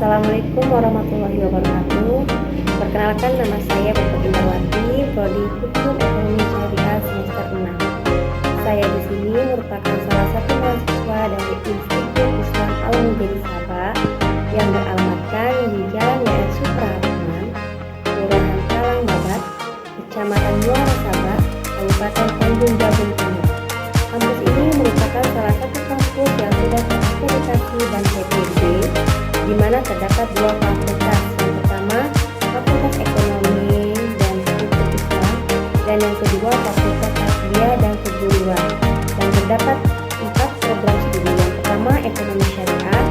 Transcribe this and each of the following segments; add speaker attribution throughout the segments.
Speaker 1: Assalamualaikum warahmatullahi wabarakatuh. Perkenalkan, nama saya Bapak Indarwati, Prodi Hukum Ekonomi Syariah semester 6. Saya di sini merupakan salah satu mahasiswa dari Institut Islam Al-Mujadi Sabah yang beralamatkan di Jalan YR Supratman, Kelurahan Kalangbabat, Kecamatan Muara Sabah, Kabupaten Tanjung Jabung Timur. Kampus ini merupakan salah satu kampus yang sudah terakreditasi dan PPB, di mana terdapat dua fakultas. Yang pertama, Fakultas Ekonomi dan Hukum Islam, dan yang kedua, Fakultas Tasbiyah dan Keguruan. Dan terdapat 4 program studi. Yang pertama, Ekonomi Syariah,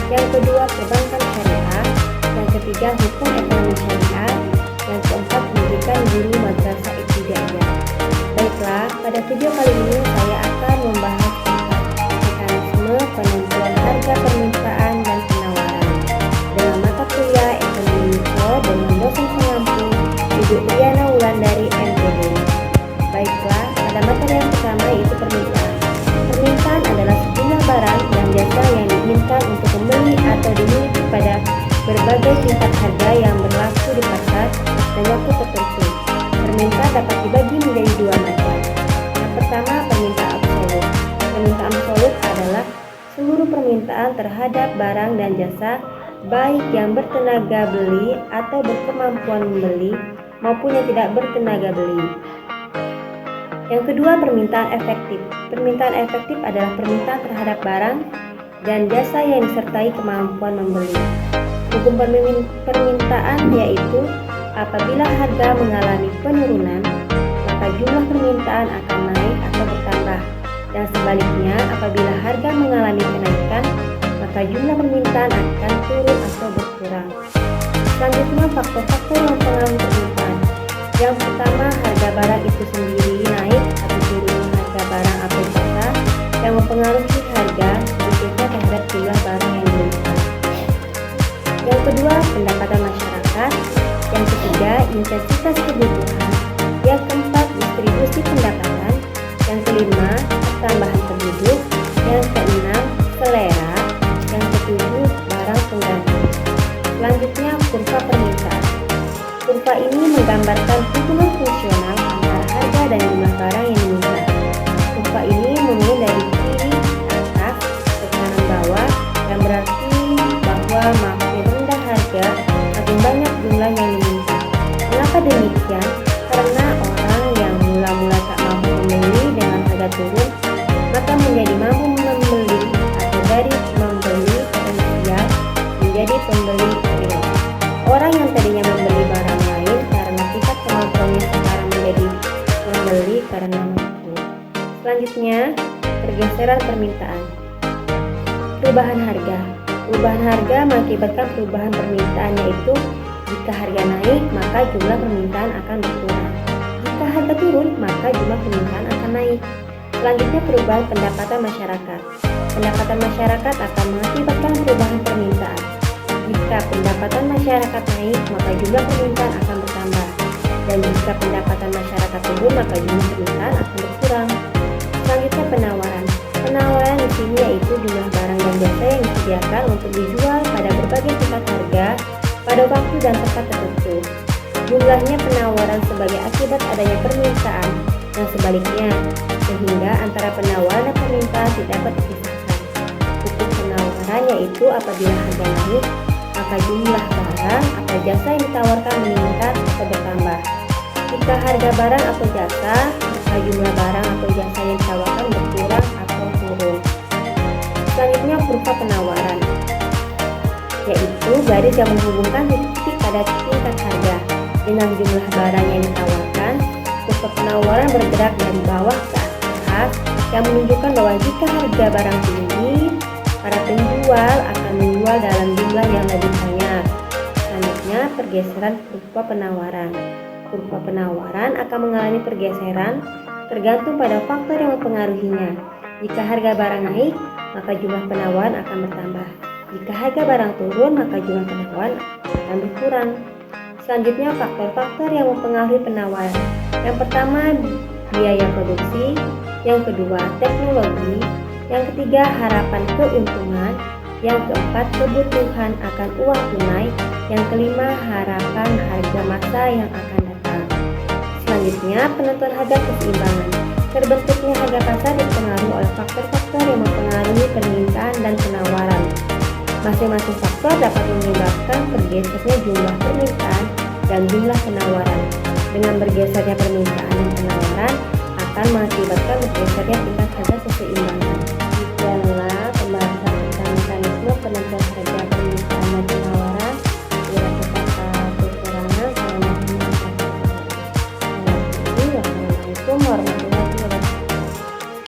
Speaker 1: yang kedua, Perbankan Syariah, yang ketiga, Hukum Ekonomi Syariah, yang keempat, Pendidikan Guru Madrasah Ibtidaiyah. Baiklah, pada video kali ini saya akan membahas tentang mekanisme penentuan harga permintaan dan penawaran dalam mata kuliah Ekonomi Mikro dengan dosen pengampu Ibu Riana Wulandari MPD. Baiklah, pada materi yang pertama yaitu permintaan. Permintaan adalah sejumlah barang dan jasa yang diinginkan untuk membeli atau dimiliki pada berbagai tingkat harga yang berlaku di pasar dan waktu tertentu. Permintaan dapat dibagi menjadi dua macam. Yang pertama, permintaan absolut. Permintaan absolut adalah seluruh permintaan terhadap barang dan jasa, baik yang bertenaga beli atau berkemampuan membeli maupun yang tidak bertenaga beli. Yang kedua, permintaan efektif. Permintaan efektif adalah permintaan terhadap barang dan jasa yang disertai kemampuan membeli. Hukum permintaan yaitu apabila harga mengalami penurunan, maka jumlah permintaan akan naik atau bertambah, dan sebaliknya apabila harga mengalami kenaikan, maka jumlah permintaan akan turun atau berkurang. Selanjutnya, faktor-faktor yang mempengaruhi permintaan. Yang pertama, harga barang itu sendiri naik atau turun. Harga barang atau jasa yang mempengaruhi harga sedikitnya terhadap jumlah barang yang dibelikan. Yang kedua, pendapatan masyarakat. Yang ketiga, intensitas kebutuhan. Yang keempat, distribusi pendapatan. Yang kelima, pertambahan penduduk. Yang keenam, selera. Yang ketujuh, barang pengganti. Selanjutnya, kurva permintaan. Kurva ini menggambarkan hubungan fungsional antara harga dan jumlah barang yang diminta. Kurva ini memulai dari kiri atas ke kanan bawah, yang berarti bahwa makin rendah harga, makin banyak jumlah yang diminta. Mengapa demikian? Karena orang yang mula-mula tak mampu membeli dengan harga turun, maka menjadi mampu membeli, atau dari membeli potensial menjadi pembeli real. Orang yang tadinya membeli barang lain karena tingkat kemampuannya sekarang menjadi membeli karena mampu. Selanjutnya, pergeseran permintaan. Perubahan harga. Perubahan harga mengakibatkan perubahan permintaan, yaitu jika harga naik, maka jumlah permintaan akan berkurang. Jika harga turun, maka jumlah permintaan akan naik. Selanjutnya, perubahan pendapatan masyarakat. Pendapatan masyarakat akan mengakibatkan perubahan permintaan. Jika pendapatan masyarakat naik, maka jumlah permintaan akan bertambah. Dan jika pendapatan masyarakat turun, maka jumlah permintaan akan berkurang. Selanjutnya, penawaran. Penawaran di sini yaitu jumlah barang dan jasa yang disediakan untuk dijual pada berbagai tingkat harga pada waktu dan tempat tertentu. Jumlahnya penawaran sebagai akibat adanya permintaan dan sebaliknya, sehingga antara penawaran dan permintaan tidak dapat dipisahkan. Hukum penawaran yaitu apabila harga naik, maka jumlah barang atau jasa yang ditawarkan meningkat atau bertambah. Jika harga barang atau jasa, maka jumlah barang atau jasa yang ditawarkan berkurang atau turun. Selanjutnya, kurva penawaran, yaitu garis yang menghubungkan titik pada tingkat harga dengan jumlah barang yang ditawarkan. Kurva penawaran bergerak dari bawah ke atas, yang menunjukkan bahwa jika harga barang tinggi, para penjual akan menjual dalam jumlah yang lebih banyak. Selanjutnya, pergeseran kurva penawaran. Kurva penawaran akan mengalami pergeseran tergantung pada faktor yang mempengaruhinya. Jika harga barang naik, maka jumlah penawaran akan bertambah. Jika harga barang turun, maka jumlah penawaran akan berkurang. Selanjutnya, faktor-faktor yang mempengaruhi penawaran. Yang pertama, biaya produksi. Yang kedua, teknologi. Yang ketiga, harapan keuntungan. Yang keempat, kebutuhan akan uang tunai. Yang kelima, harapan harga masa yang akan datang. Selanjutnya, penentuan harga keseimbangan. Terbentuknya harga pasar dipengaruhi oleh faktor-faktor yang mempengaruhi permintaan dan penawaran. Masing-masing faktor dapat menyebabkan bergesernya jumlah permintaan dan jumlah penawaran. Dengan bergesernya permintaan dan penawaran akan mengakibatkan bergesernya tingkat harga keseimbangan. Demikianlah pembahasan tentang mekanisme penentuan harga permintaan